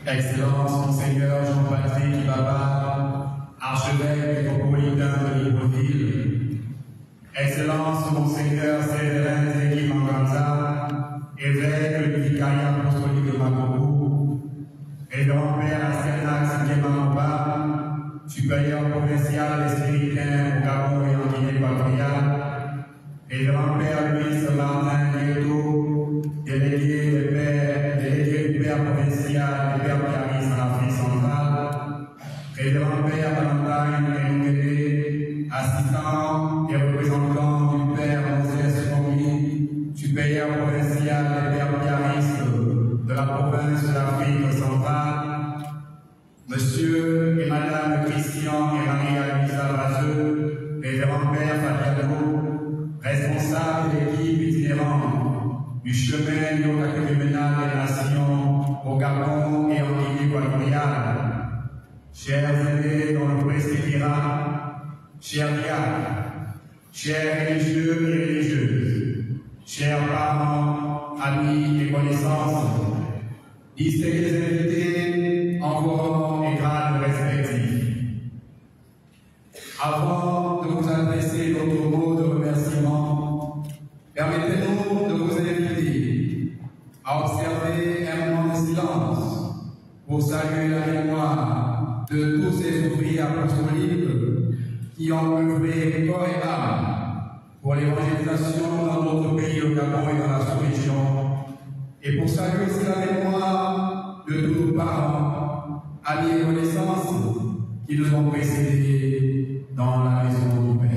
Excellence, Monseigneur Jean-Patrick Ibaba, archevêque métropolitain de Libreville. Excellence, Monseigneur Séverin Zeki Manganza, évêque du vicariat apostolique de Makobo. Révérend Père Asternax Ndiemanoba, supérieur provincial et spiritaire au Gabon et en Guinée équatoriale. Révérend Père Louis Martin Nieto, délégué du Père provincial et Père Piaris en Afrique centrale. Révérend Père Valentine Elungele, assistant et représentant du Père Moses Fongi, supérieur provincial et Père Piaris de la province de l'Afrique centrale. Monsieur et Madame Christian et Maria-Luisa Vazeux, Révérend Père Fabiano, responsable de l'équipe itinérante du chemin néo-catéchuménal des nations au Gabon et en Guinée équatoriale, chers aînés dans le presbytérat, chers diacres, chers religieux et religieuses, chers parents, amis et connaissances, distingués invités en vos rangs et grades respectifs. Avant de vous adresser notre mot de remerciement, permettez-nous de vous inviter à observer un moment de silence pour saluer la mémoire de tous ces ouvriers apostoliques qui ont œuvré corps et âme pour l'évangélisation dans notre pays, au Gabon et dans la sous-région, et pour saluer aussi la mémoire de tous nos parents, amis et connaissances qui nous ont précédés dans la maison du Père.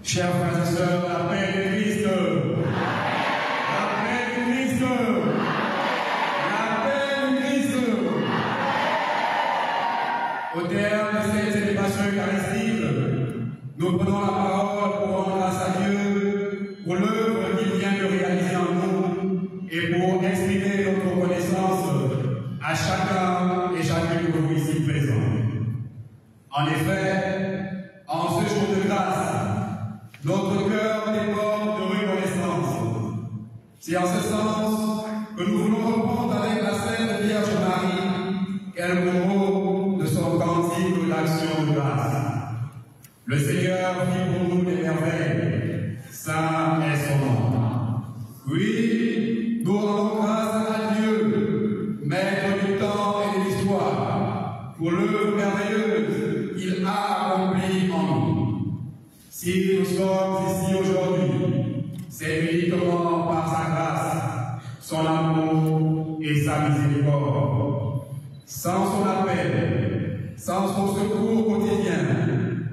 Chers frères et sœurs, la paix de Christ, la paix de Christ, la paix de Christ. Au terme de cette célébration eucharistique, nous prenons la parole pour rendre grâce à Dieu pour l'œuvre qu'il vient de réaliser en nous et pour exprimer notre reconnaissance à chacun et chacune de vous ici présents. En effet, en ce jour de grâce, notre cœur déborde de reconnaissance. C'est en ce sens que nous voulons reprendre avec la Sainte Vierge Marie quelques mots de son cantique d'action de grâce. Le Seigneur fit pour nous des merveilles, saint est son nom. Oui, nous rendons grâce à Dieu, maître du temps et de l'histoire, pour l'œuvre merveilleuse qu'il a accomplie en nous. Si nous sommes ici aujourd'hui, c'est uniquement par sa grâce, son amour et sa miséricorde. Sans son appel, sans son secours quotidien,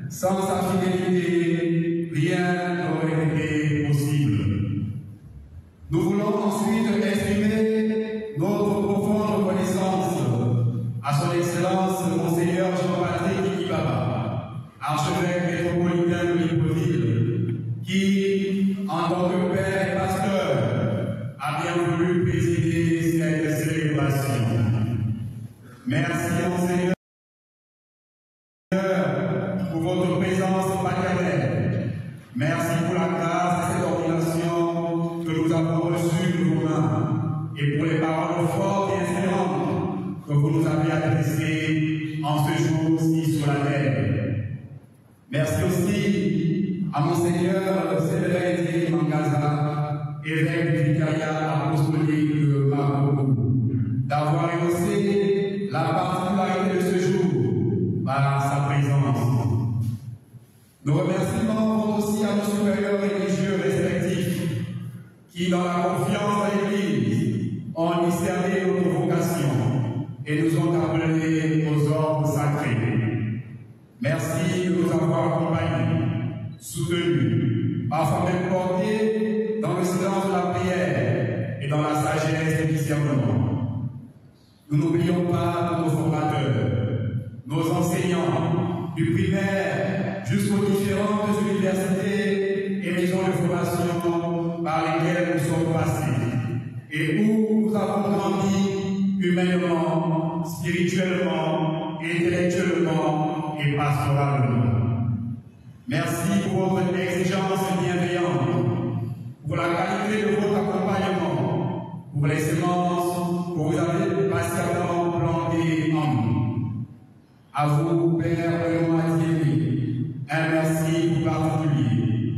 sans sa fidélité, rien n'aurait été possible. Nous voulons ensuite exprimer notre profonde reconnaissance à son Excellence Monseigneur Jean-Patrick Ibaba, archevêque métropolitain de Libreville, qui, en tant que père et pasteur, a bien voulu présider cette célébration. Merci, Monseigneur, pour votre présence paternelle. Merci pour la grâce de cette ordination que nous avons reçue de vos mains et pour les paroles fortes et inspirantes que vous nous avez adressées en ce jour-ci sur la terre. Merci aussi à Monseigneur Séverin Zeki Manganza, évêque du vicariat apostolique de Makobo, d'avoir rehaussé la particularité de ce jour par sa présence. Nos remerciements vont aussi à nos supérieurs religieux respectifs qui, dans la confiance à l'Église, ont discerné notre vocation et nous ont appelés aux ordres sacrés. Merci de nous avoir accompagnés, soutenus, parfois même portés dans le silence de la prière et dans la sagesse du discernement. Nous n'oublions pas nos formateurs, nos enseignants, du primaire jusqu'aux différentes universités et maisons de formation par lesquelles nous sommes passés. et où nous avons grandi humainement, spirituellement, intellectuellement et pastoralement. Merci pour votre exigence bienveillante, pour la qualité de votre accompagnement, pour les semences que vous avez patiemment plantées en nous. À vous, Père Benoît Thierry, un merci tout particulier.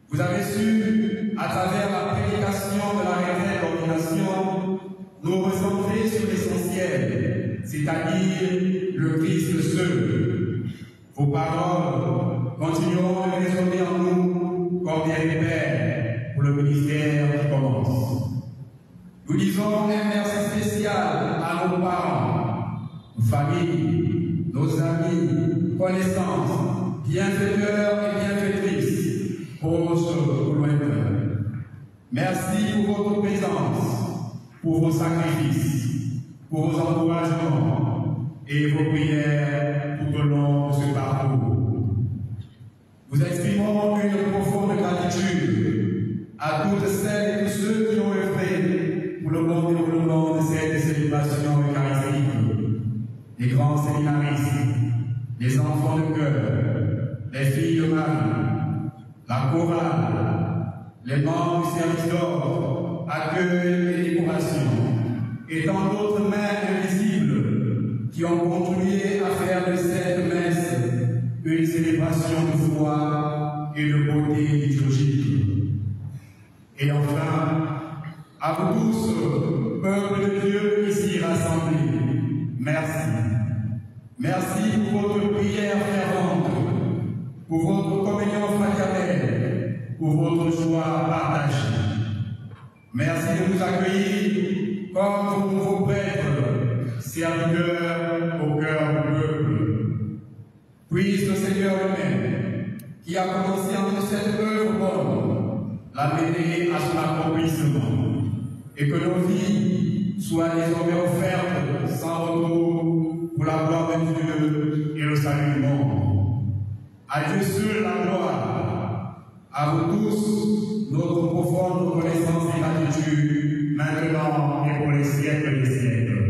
Vous avez su, à travers la prédication de la révérende ordination, nous recentrer sur l'essentiel, c'est-à-dire le Christ seul. Vos paroles continueront de résonner en nous comme des repères pour le ministère qui commence. Nous disons un merci spécial à nos parents, nos familles, nos amis, connaissances, bienfaiteurs et bienfaitrices, proches ou lointains. Merci pour votre présence, pour vos sacrifices, pour vos encouragements et vos prières tout au long de ce parcours. Nous exprimons une profonde gratitude à toutes celles et tous ceux qui ont œuvré pour le bon développement de cette célébration eucharistique. Les grands séminaristes, les enfants de cœur, les filles de Marie, la chorale, les membres du service d'ordre, accueil et décoration, et tant d'autres mains invisibles qui ont contribué à faire de cette messe une célébration de foi et de beauté liturgique. Et enfin, à vous tous, peuple de Dieu ici rassemblés, merci. Merci pour votre prière fervente, pour votre communion fraternelle, pour votre joie partagée. Merci de nous accueillir comme vos nouveaux prêtres, serviteurs au cœur du peuple. Puisse le Seigneur lui-même, qui a commencé en cette œuvre bonne, l'amener à son accomplissement, et que nos vies soient désormais offertes sans retour pour la gloire de Dieu et le salut du monde. À Dieu seul la gloire. À vous tous, notre profonde reconnaissance et gratitude, maintenant et pour les siècles des siècles.